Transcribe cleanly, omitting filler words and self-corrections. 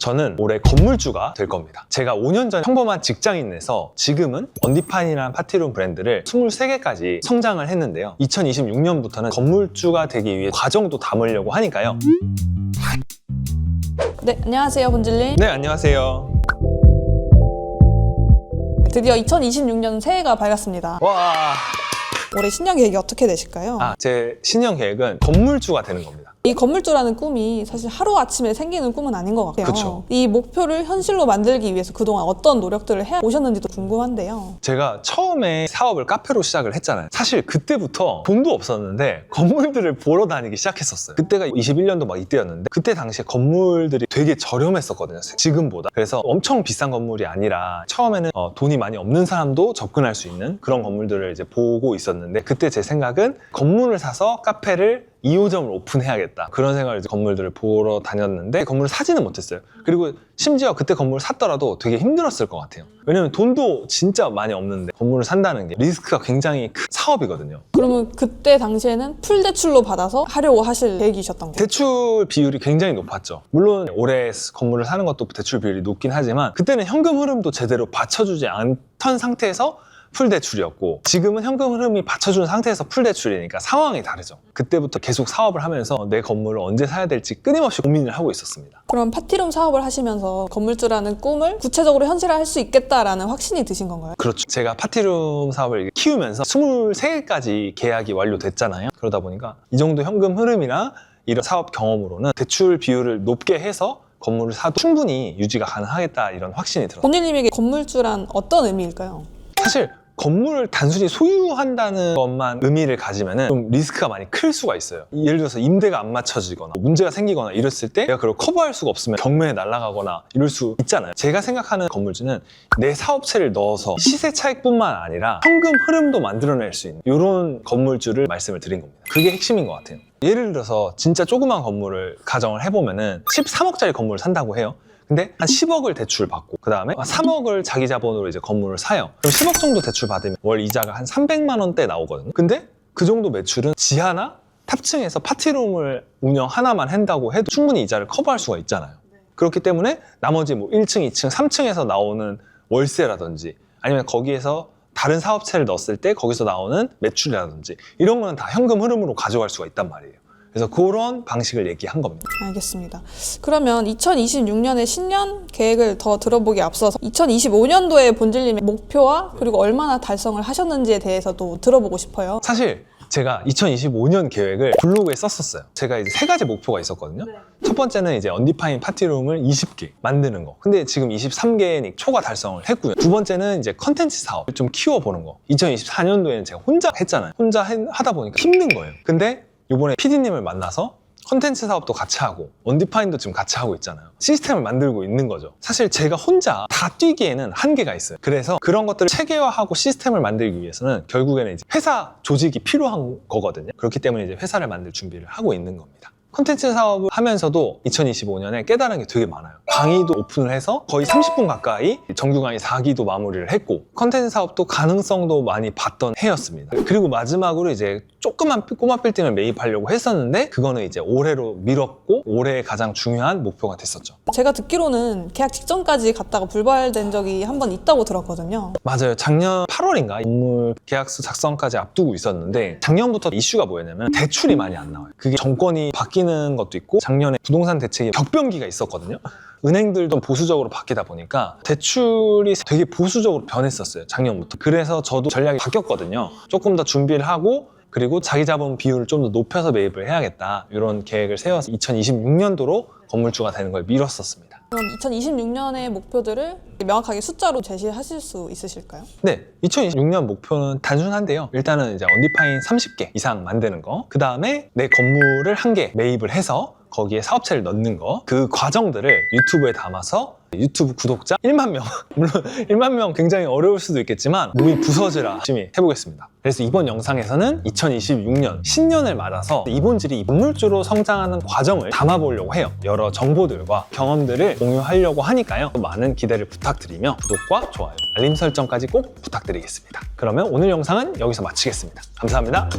저는 올해 건물주가 될 겁니다. 제가 5년 전 평범한 직장인에서 지금은 언디파인이라는 파티룸 브랜드를 23개까지 성장을 했는데요. 2026년부터는 건물주가 되기 위해 과정도 담으려고 하니까요. 네, 안녕하세요, 본질님. 네, 안녕하세요. 드디어 2026년 새해가 밝았습니다. 와, 올해 신년 계획이 어떻게 되실까요? 제 신년 계획은 건물주가 되는 겁니다. 이 건물주라는 꿈이 사실 하루아침에 생기는 꿈은 아닌 것 같아요. 그쵸. 이 목표를 현실로 만들기 위해서 그동안 어떤 노력들을 해오셨는지도 궁금한데요. 제가 처음에 사업을 카페로 시작을 했잖아요. 사실 그때부터 돈도 없었는데 건물들을 보러 다니기 시작했었어요. 그때가 21년도 막 이때였는데 그때 당시에 건물들이 되게 저렴했었거든요, 지금보다. 그래서 엄청 비싼 건물이 아니라 처음에는 돈이 많이 없는 사람도 접근할 수 있는 그런 건물들을 이제 보고 있었는데, 그때 제 생각은 건물을 사서 카페를 2호점을 오픈해야겠다, 그런 생각을 이제 건물들을 보러 다녔는데 건물을 사지는 못했어요. 그리고 심지어 그때 건물을 샀더라도 되게 힘들었을 것 같아요. 왜냐면 돈도 진짜 많이 없는데 건물을 산다는 게 리스크가 굉장히 큰 사업이거든요. 그러면 그때 당시에는 풀 대출로 받아서 하려고 하실 계획이셨던 거예요? 대출 비율이 굉장히 높았죠. 물론 올해 건물을 사는 것도 대출 비율이 높긴 하지만 그때는 현금 흐름도 제대로 받쳐주지 않던 상태에서 풀 대출이었고, 지금은 현금 흐름이 받쳐주는 상태에서 풀 대출이니까 상황이 다르죠. 그때부터 계속 사업을 하면서 내 건물을 언제 사야 될지 끊임없이 고민을 하고 있었습니다. 그럼 파티룸 사업을 하시면서 건물주라는 꿈을 구체적으로 현실화할 수 있겠다라는 확신이 드신 건가요? 그렇죠. 제가 파티룸 사업을 키우면서 23개까지 계약이 완료됐잖아요. 그러다 보니까 이 정도 현금 흐름이나 이런 사업 경험으로는 대출 비율을 높게 해서 건물을 사도 충분히 유지가 가능하겠다, 이런 확신이 들었어요. 본질님에게 건물주란 어떤 의미일까요? 사실 건물을 단순히 소유한다는 것만 의미를 가지면 좀 리스크가 많이 클 수가 있어요. 예를 들어서 임대가 안 맞춰지거나 문제가 생기거나 이랬을 때 내가 그걸 커버할 수가 없으면 경매에 날아가거나 이럴 수 있잖아요. 제가 생각하는 건물주는 내 사업체를 넣어서 시세 차익뿐만 아니라 현금 흐름도 만들어낼 수 있는 이런 건물주를 말씀을 드린 겁니다. 그게 핵심인 것 같아요. 예를 들어서 진짜 조그만 건물을 가정을 해보면은 13억짜리 건물을 산다고 해요. 근데 한 10억을 대출 받고 그 다음에 3억을 자기 자본으로 이제 건물을 사요. 그럼 10억 정도 대출 받으면 월 이자가 한 300만 원대 나오거든요. 근데 그 정도 매출은 지하나 탑층에서 파티룸을 운영 하나만 한다고 해도 충분히 이자를 커버할 수가 있잖아요. 그렇기 때문에 나머지 뭐 1층, 2층, 3층에서 나오는 월세라든지 아니면 거기에서 다른 사업체를 넣었을 때 거기서 나오는 매출이라든지 이런 거는 다 현금 흐름으로 가져갈 수가 있단 말이에요. 그래서 그런 방식을 얘기한 겁니다. 알겠습니다. 그러면 2026년의 신년 계획을 더 들어보기에 앞서서 2025년도의 본질님의 목표와 그리고 얼마나 달성을 하셨는지에 대해서도 들어보고 싶어요. 사실 제가 2025년 계획을 블로그에 썼었어요. 제가 이제 3가지 목표가 있었거든요. 첫 번째는 이제 언디파인 파티룸을 20개 만드는 거. 근데 지금 23개 초과 달성을 했고요. 두 번째는 이제 컨텐츠 사업을 좀 키워보는 거. 2024년도에는 제가 혼자 했잖아요. 혼자 하다 보니까 힘든 거예요. 근데 이번에 PD님을 만나서 컨텐츠 사업도 같이 하고 언디파인도 지금 같이 하고 있잖아요. 시스템을 만들고 있는 거죠. 사실 제가 혼자 다 뛰기에는 한계가 있어요. 그래서 그런 것들을 체계화하고 시스템을 만들기 위해서는 결국에는 이제 회사 조직이 필요한 거거든요. 그렇기 때문에 이제 회사를 만들 준비를 하고 있는 겁니다. 컨텐츠 사업을 하면서도 2025년에 깨달은 게 되게 많아요. 강의도 오픈을 해서 거의 30분 가까이 정규 강의 4기도 마무리를 했고, 컨텐츠 사업도 가능성도 많이 봤던 해였습니다. 그리고 마지막으로 이제 조그만 꼬마 빌딩을 매입하려고 했었는데 그거는 이제 올해로 미뤘고 올해의 가장 중요한 목표가 됐었죠. 제가 듣기로는 계약 직전까지 갔다가 불발된 적이 한 번 있다고 들었거든요. 맞아요. 작년 8월인가 건물 계약서 작성까지 앞두고 있었는데 작년부터 이슈가 뭐였냐면 대출이 많이 안 나와요. 그게 정권이 바뀌는 것도 있고 작년에 부동산 대책에 격변기가 있었거든요. 은행들도 보수적으로 바뀌다 보니까 대출이 되게 보수적으로 변했었어요, 작년부터. 그래서 저도 전략이 바뀌었거든요. 조금 더 준비를 하고 그리고 자기 자본 비율을 좀 더 높여서 매입을 해야겠다, 이런 계획을 세워서 2026년도로 건물주가 되는 걸 미뤘었습니다. 그럼 2026년의 목표들을 명확하게 숫자로 제시하실 수 있으실까요? 네, 2026년 목표는 단순한데요. 일단은 이제 언디파인 30개 이상 만드는 거, 그 다음에 내 건물을 1개 매입을 해서 거기에 사업체를 넣는 거, 그 과정들을 유튜브에 담아서 유튜브 구독자 1만 명 물론 1만 명 굉장히 어려울 수도 있겠지만 몸이 부서지라 열심히 해보겠습니다. 그래서 이번 영상에서는 2026년 신년을 맞아서 이본질이 건물주로 성장하는 과정을 담아보려고 해요. 여러 정보들과 경험들을 공유하려고 하니까요. 많은 기대를 부탁드리며 구독과 좋아요, 알림 설정까지 꼭 부탁드리겠습니다. 그러면 오늘 영상은 여기서 마치겠습니다. 감사합니다.